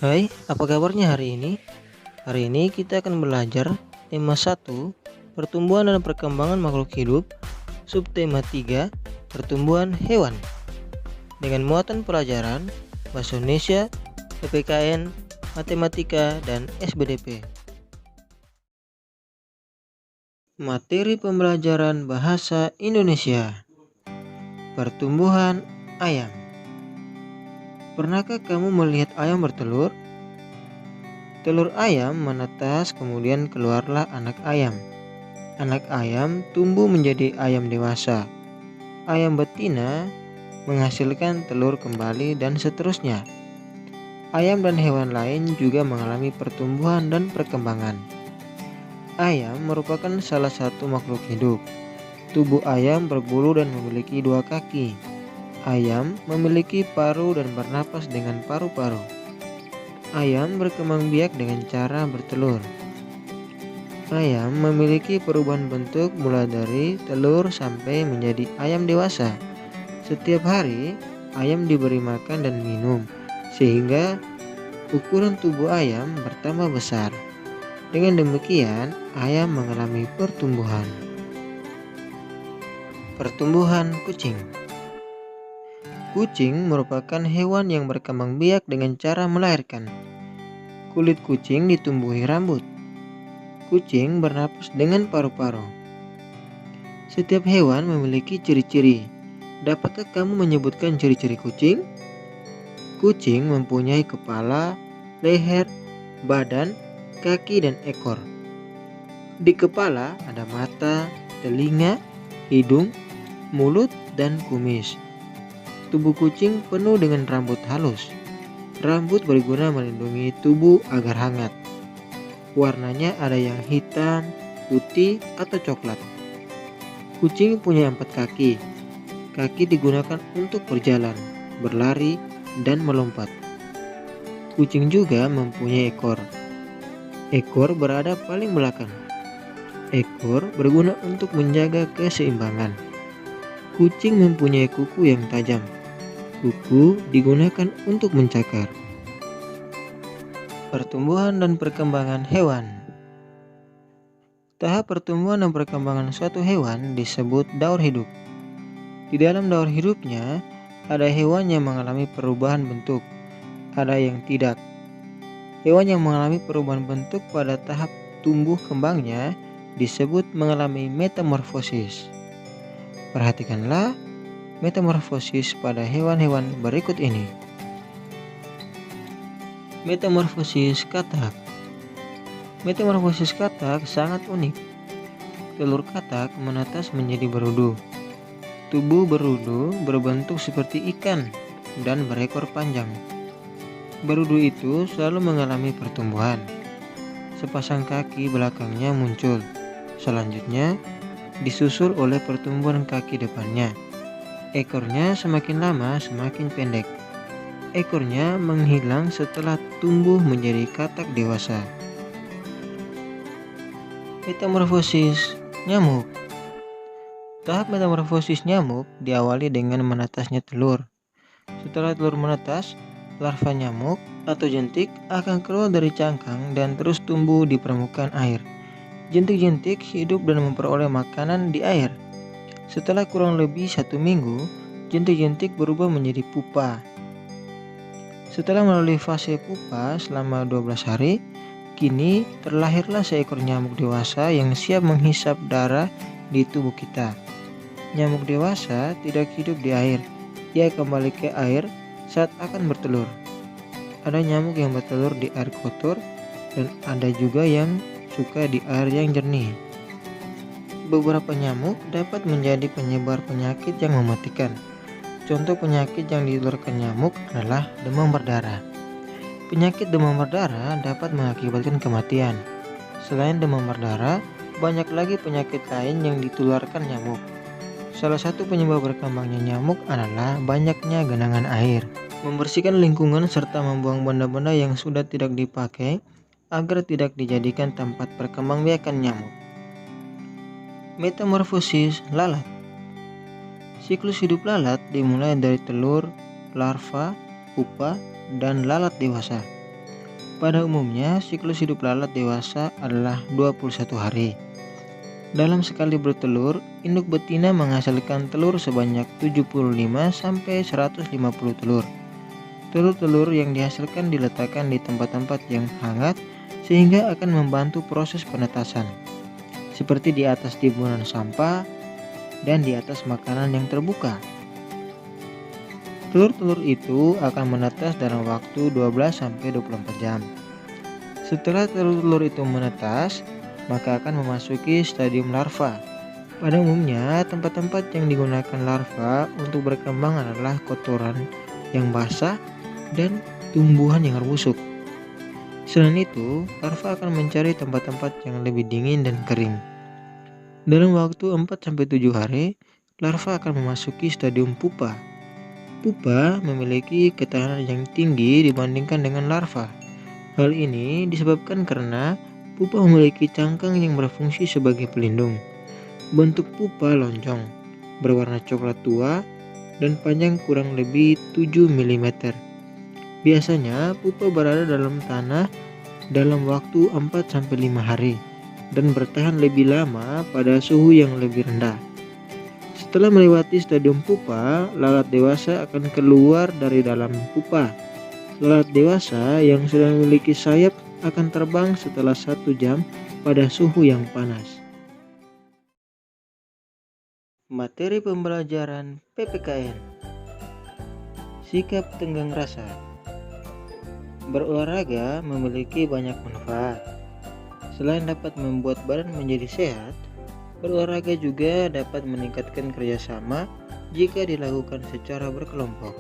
Hai, apa kabarnya hari ini? Hari ini kita akan belajar tema 1, pertumbuhan dan perkembangan makhluk hidup, subtema 3, pertumbuhan hewan. Dengan muatan pelajaran Bahasa Indonesia, PPKN, Matematika, dan SBDP. Materi pembelajaran Bahasa Indonesia. Pertumbuhan ayam. Pernahkah kamu melihat ayam bertelur? Telur ayam menetas, kemudian keluarlah anak ayam. Anak ayam tumbuh menjadi ayam dewasa. Ayam betina menghasilkan telur kembali dan seterusnya. Ayam dan hewan lain juga mengalami pertumbuhan dan perkembangan. Ayam merupakan salah satu makhluk hidup. Tubuh ayam berbulu dan memiliki 2 kaki. Ayam memiliki paruh dan bernapas dengan paru-paru. Ayam berkembang biak dengan cara bertelur. Ayam memiliki perubahan bentuk mulai dari telur sampai menjadi ayam dewasa. Setiap hari, ayam diberi makan dan minum, sehingga ukuran tubuh ayam bertambah besar. Dengan demikian, ayam mengalami pertumbuhan. Pertumbuhan kucing. Kucing merupakan hewan yang berkembang biak dengan cara melahirkan. Kulit kucing ditumbuhi rambut. Kucing bernapas dengan paru-paru. Setiap hewan memiliki ciri-ciri. Dapatkah kamu menyebutkan ciri-ciri kucing? Kucing mempunyai kepala, leher, badan, kaki, dan ekor. Di kepala ada mata, telinga, hidung, mulut, dan kumis. Tubuh kucing penuh dengan rambut halus. Rambut berguna melindungi tubuh agar hangat. Warnanya ada yang hitam, putih, atau coklat. Kucing punya 4 kaki. Kaki digunakan untuk berjalan, berlari, dan melompat. Kucing juga mempunyai ekor. Ekor berada paling belakang. Ekor berguna untuk menjaga keseimbangan. Kucing mempunyai kuku yang tajam. Kuku digunakan untuk mencakar. Pertumbuhan dan perkembangan hewan. Tahap pertumbuhan dan perkembangan suatu hewan disebut daur hidup. Di dalam daur hidupnya, ada hewan yang mengalami perubahan bentuk, ada yang tidak. Hewan yang mengalami perubahan bentuk pada tahap tumbuh kembangnya disebut mengalami metamorfosis. Perhatikanlah metamorfosis pada hewan-hewan berikut ini. Metamorfosis katak. Metamorfosis katak sangat unik. Telur katak menetas menjadi berudu. Tubuh berudu berbentuk seperti ikan dan berekor panjang. Berudu itu selalu mengalami pertumbuhan. Sepasang kaki belakangnya muncul. Selanjutnya disusul oleh pertumbuhan kaki depannya. Ekornya semakin lama semakin pendek. Ekornya menghilang setelah tumbuh menjadi katak dewasa. Metamorfosis nyamuk. Tahap metamorfosis nyamuk diawali dengan menetasnya telur. Setelah telur menetas, larva nyamuk atau jentik akan keluar dari cangkang dan terus tumbuh di permukaan air. Jentik-jentik hidup dan memperoleh makanan di air. Setelah kurang lebih 1 minggu, jentik-jentik berubah menjadi pupa. Setelah melalui fase pupa selama 12 hari, kini terlahirlah seekor nyamuk dewasa yang siap menghisap darah di tubuh kita. Nyamuk dewasa tidak hidup di air. Ia kembali ke air saat akan bertelur. Ada nyamuk yang bertelur di air kotor dan ada juga yang suka di air yang jernih. Beberapa nyamuk dapat menjadi penyebar penyakit yang mematikan. Contoh penyakit yang ditularkan nyamuk adalah demam berdarah. Penyakit demam berdarah dapat mengakibatkan kematian. Selain demam berdarah, banyak lagi penyakit lain yang ditularkan nyamuk. Salah satu penyebab berkembangnya nyamuk adalah banyaknya genangan air. Membersihkan lingkungan serta membuang benda-benda yang sudah tidak dipakai agar tidak dijadikan tempat perkembangbiakan nyamuk. Metamorfosis lalat. Siklus hidup lalat dimulai dari telur, larva, pupa, dan lalat dewasa. Pada umumnya, siklus hidup lalat dewasa adalah 21 hari. Dalam sekali bertelur, induk betina menghasilkan telur sebanyak 75-150 telur. Telur-telur yang dihasilkan diletakkan di tempat-tempat yang hangat sehingga akan membantu proses penetasan, seperti di atas timbunan sampah dan di atas makanan yang terbuka. Telur-telur itu akan menetas dalam waktu 12-24 jam. Setelah telur-telur itu menetas, maka akan memasuki stadium larva. Pada umumnya, tempat-tempat yang digunakan larva untuk berkembang adalah kotoran yang basah dan tumbuhan yang busuk. Selain itu, larva akan mencari tempat-tempat yang lebih dingin dan kering. Dalam waktu 4-7 hari, larva akan memasuki stadium pupa. Pupa memiliki ketahanan yang tinggi dibandingkan dengan larva. Hal ini disebabkan karena pupa memiliki cangkang yang berfungsi sebagai pelindung. Bentuk pupa lonjong, berwarna coklat tua, dan panjang kurang lebih 7 mm. Biasanya pupa berada dalam tanah dalam waktu 4-5 hari dan bertahan lebih lama pada suhu yang lebih rendah. Setelah melewati stadium pupa, lalat dewasa akan keluar dari dalam pupa. Lalat dewasa yang sudah memiliki sayap akan terbang setelah 1 jam pada suhu yang panas. Materi pembelajaran PPKN. Sikap tenggang rasa. Berolahraga memiliki banyak manfaat. Selain dapat membuat badan menjadi sehat, berolahraga juga dapat meningkatkan kerjasama jika dilakukan secara berkelompok.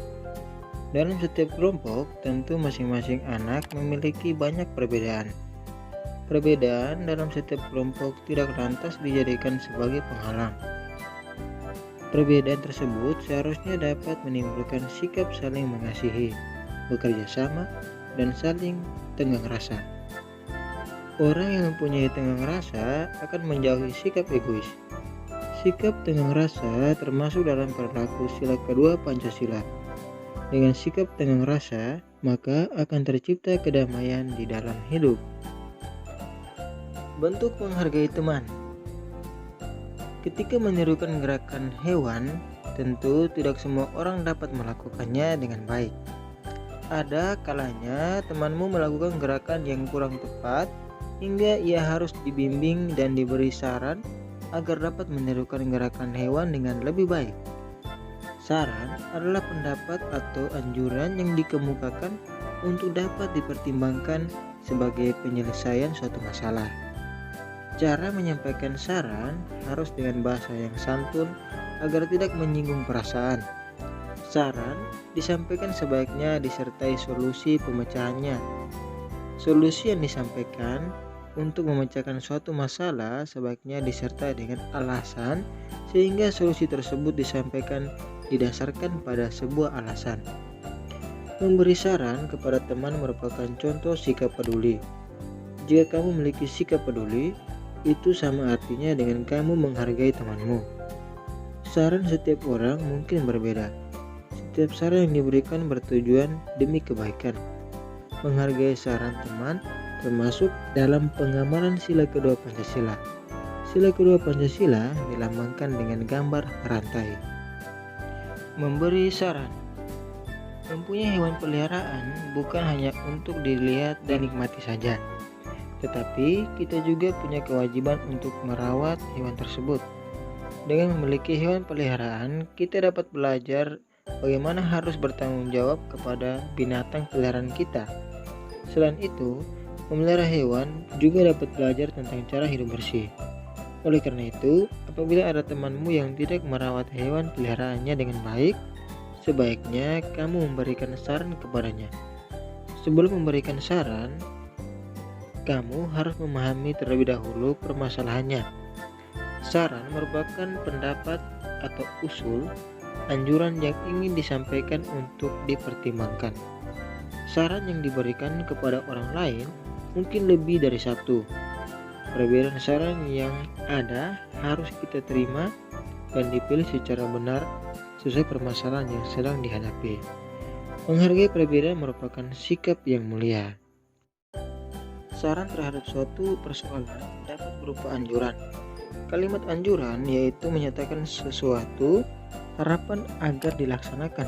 Dalam setiap kelompok, tentu masing-masing anak memiliki banyak perbedaan. Perbedaan dalam setiap kelompok tidak lantas dijadikan sebagai penghalang. Perbedaan tersebut seharusnya dapat menimbulkan sikap saling mengasihi, bekerja sama, dan saling tenggang rasa. Orang yang mempunyai tenggang rasa akan menjauhi sikap egois. Sikap tenggang rasa termasuk dalam perilaku sila kedua Pancasila. Dengan sikap tenggang rasa, maka akan tercipta kedamaian di dalam hidup. Bentuk menghargai teman. Ketika menirukan gerakan hewan, tentu tidak semua orang dapat melakukannya dengan baik. Ada kalanya temanmu melakukan gerakan yang kurang tepat, hingga ia harus dibimbing dan diberi saran agar dapat menirukan gerakan hewan dengan lebih baik. Saran adalah pendapat atau anjuran yang dikemukakan untuk dapat dipertimbangkan sebagai penyelesaian suatu masalah. Cara menyampaikan saran harus dengan bahasa yang santun agar tidak menyinggung perasaan. Saran disampaikan sebaiknya disertai solusi pemecahannya. Solusi yang disampaikan untuk memecahkan suatu masalah sebaiknya disertai dengan alasan sehingga solusi tersebut disampaikan didasarkan pada sebuah alasan. Memberi saran kepada teman merupakan contoh sikap peduli. Jika kamu memiliki sikap peduli, itu sama artinya dengan kamu menghargai temanmu. Saran setiap orang mungkin berbeda. Setiap saran yang diberikan bertujuan demi kebaikan. Menghargai saran teman termasuk dalam pengamalan sila kedua Pancasila. Sila kedua Pancasila dilambangkan dengan gambar rantai. Memberi saran. Mempunyai hewan peliharaan bukan hanya untuk dilihat dan nikmati saja, tetapi kita juga punya kewajiban untuk merawat hewan tersebut. Dengan memiliki hewan peliharaan, kita dapat belajar bagaimana harus bertanggung jawab kepada binatang peliharaan kita. Selain itu, memelihara hewan juga dapat belajar tentang cara hidup bersih. Oleh karena itu, apabila ada temanmu yang tidak merawat hewan peliharaannya dengan baik, sebaiknya kamu memberikan saran kepadanya. Sebelum memberikan saran, kamu harus memahami terlebih dahulu permasalahannya. Saran merupakan pendapat atau usul, anjuran yang ingin disampaikan untuk dipertimbangkan. Saran yang diberikan kepada orang lain mungkin lebih dari satu. Perbedaan saran yang ada harus kita terima dan dipilih secara benar sesuai permasalahan yang sedang dihadapi. Menghargai perbedaan merupakan sikap yang mulia. Saran terhadap suatu persoalan dapat berupa anjuran. Kalimat anjuran yaitu menyatakan sesuatu harapan agar dilaksanakan.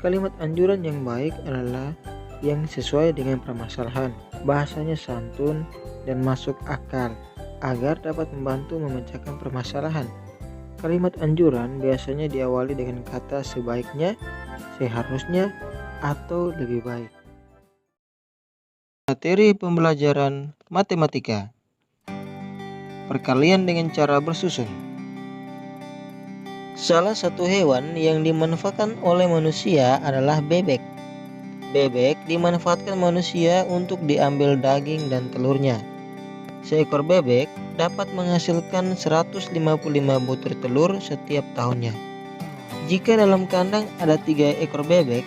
Kalimat anjuran yang baik adalah yang sesuai dengan permasalahan, bahasanya santun dan masuk akal agar dapat membantu memecahkan permasalahan. Kalimat anjuran biasanya diawali dengan kata sebaiknya, seharusnya, atau lebih baik. Materi pembelajaran matematika. Perkalian dengan cara bersusun. Salah satu hewan yang dimanfaatkan oleh manusia adalah bebek. Bebek dimanfaatkan manusia untuk diambil daging dan telurnya. Seekor bebek dapat menghasilkan 155 butir telur setiap tahunnya. Jika dalam kandang ada 3 ekor bebek,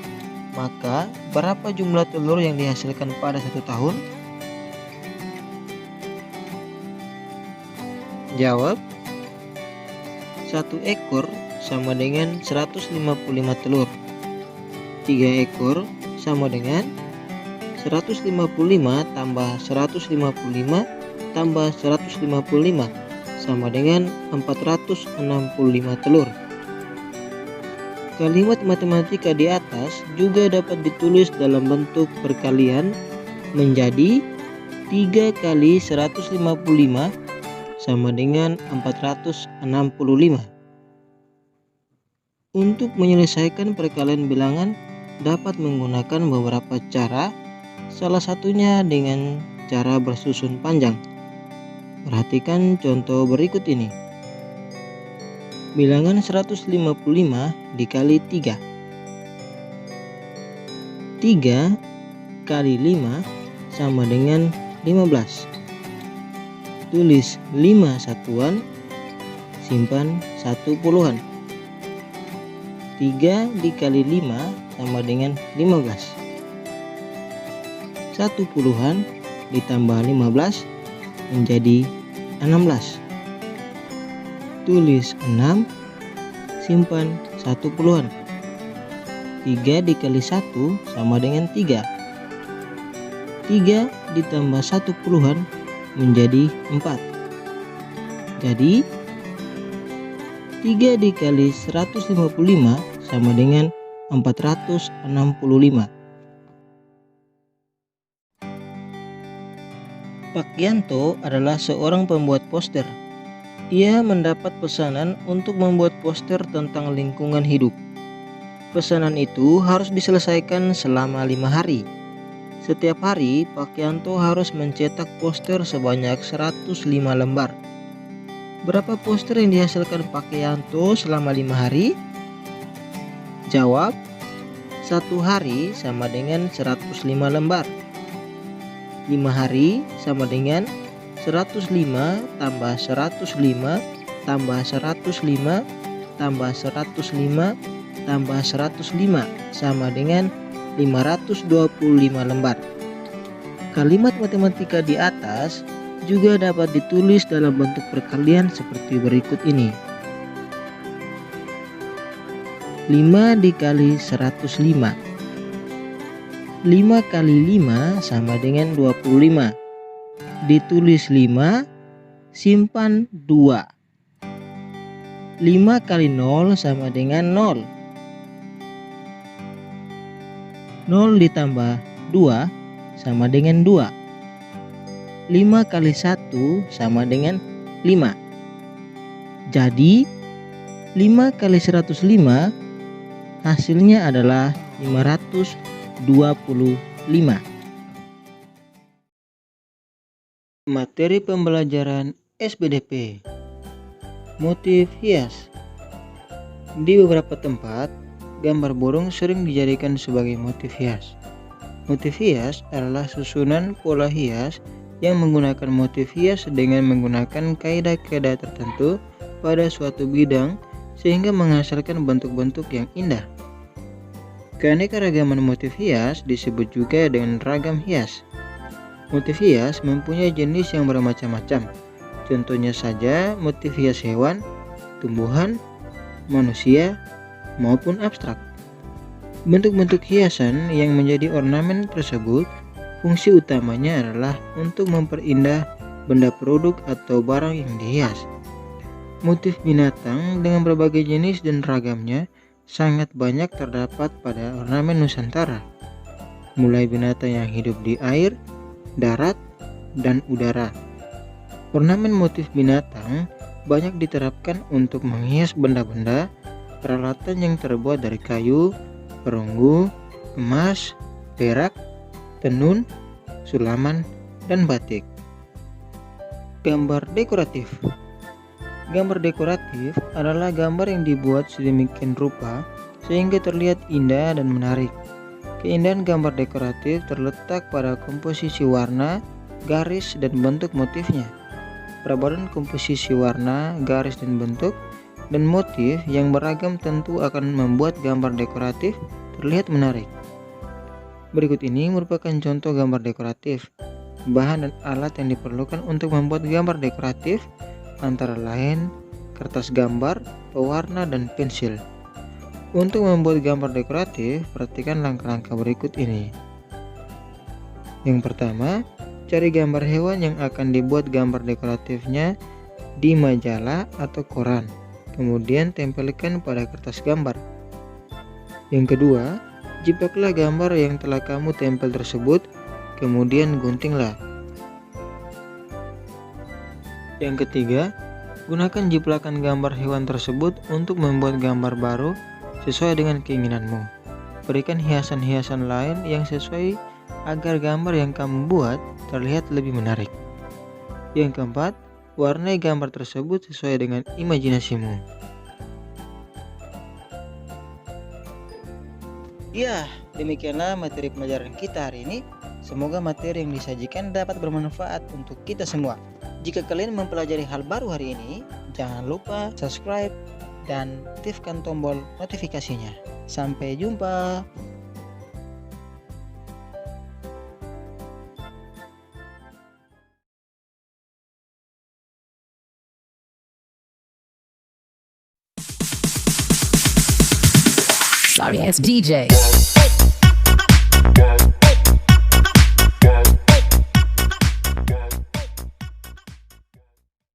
maka berapa jumlah telur yang dihasilkan pada 1 tahun? Jawab, 1 ekor sama dengan 155 telur. 3 ekor sama dengan 155 tambah 155 tambah 155 sama dengan 465 telur. Kalimat matematika di atas juga dapat ditulis dalam bentuk perkalian menjadi 3 kali 155 sama dengan 465. Untuk menyelesaikan perkalian bilangan dapat menggunakan beberapa cara, salah satunya dengan cara bersusun panjang. Perhatikan contoh berikut ini. Bilangan 155 dikali 3. 3 kali 5 sama dengan 15. Tulis 5 satuan, simpan 1 puluhan. 3 dikali 5 sama dengan 15. 1 puluhan ditambah 15 menjadi 16. Tulis 6, simpan 1 puluhan. 3 dikali 1 sama dengan 3. 3 ditambah 1 puluhan menjadi 4. Jadi 3 dikali 155 sama dengan 465. Pak Yanto adalah seorang pembuat poster. Ia mendapat pesanan untuk membuat poster tentang lingkungan hidup. Pesanan itu harus diselesaikan selama 5 hari. Setiap hari, Pak Yanto harus mencetak poster sebanyak 105 lembar. Berapa poster yang dihasilkan Pak Yanto selama 5 hari? Jawab, 1 hari sama dengan 105 lembar. 5 hari sama dengan 105 tambah 105 tambah 105 tambah 105 tambah 105 sama dengan 525 lembar. Kalimat matematika di atas juga dapat ditulis dalam bentuk perkalian seperti berikut ini. 5 dikali 105. 5 kali 5 sama dengan 25. Ditulis 5, simpan 2. 5 kali 0 sama dengan 0. 0 ditambah 2 sama dengan 2. 5 kali 1 sama dengan 5. Jadi 5 kali 105 hasilnya adalah 525. Materi pembelajaran SBDP. Motif hias. Di beberapa tempat, gambar burung sering dijadikan sebagai motif hias. Motif hias adalah susunan pola hias yang menggunakan motif hias dengan menggunakan kaidah-kaidah tertentu pada suatu bidang sehingga menghasilkan bentuk-bentuk yang indah. Keanekaragaman motif hias disebut juga dengan ragam hias. Motif hias mempunyai jenis yang bermacam-macam. Contohnya saja motif hias hewan, tumbuhan, manusia, maupun abstrak. Bentuk-bentuk hiasan yang menjadi ornamen tersebut Fungsi utamanya adalah untuk memperindah benda produk atau barang yang dihias. Motif binatang dengan berbagai jenis dan ragamnya sangat banyak terdapat pada ornamen Nusantara. Mulai binatang yang hidup di air, darat, dan udara. Ornamen motif binatang banyak diterapkan untuk menghias benda-benda, peralatan yang terbuat dari kayu, perunggu, emas, perak, tenun, sulaman, dan batik. Gambar dekoratif. Gambar dekoratif adalah gambar yang dibuat sedemikian rupa sehingga terlihat indah dan menarik. Keindahan gambar dekoratif terletak pada komposisi warna, garis, dan bentuk motifnya. Perbedaan komposisi warna, garis, dan bentuk, dan motif yang beragam tentu akan membuat gambar dekoratif terlihat menarik. Berikut ini merupakan contoh gambar dekoratif. Bahan dan alat yang diperlukan untuk membuat gambar dekoratif antara lain kertas gambar, pewarna, dan pensil. Untuk membuat gambar dekoratif, perhatikan langkah-langkah berikut ini. Yang pertama, cari gambar hewan yang akan dibuat gambar dekoratifnya di majalah atau koran. Kemudian tempelkan pada kertas gambar. Yang kedua, jiplaklah gambar yang telah kamu tempel tersebut, kemudian guntinglah. Yang ketiga, gunakan jiplakan gambar hewan tersebut untuk membuat gambar baru sesuai dengan keinginanmu. Berikan hiasan-hiasan lain yang sesuai agar gambar yang kamu buat terlihat lebih menarik. Yang keempat, warnai gambar tersebut sesuai dengan imajinasimu. Ya, demikianlah materi pelajaran kita hari ini. Semoga materi yang disajikan dapat bermanfaat untuk kita semua. Jika kalian mempelajari hal baru hari ini, jangan lupa subscribe dan aktifkan tombol notifikasinya. Sampai jumpa. Sorry, it's DJ.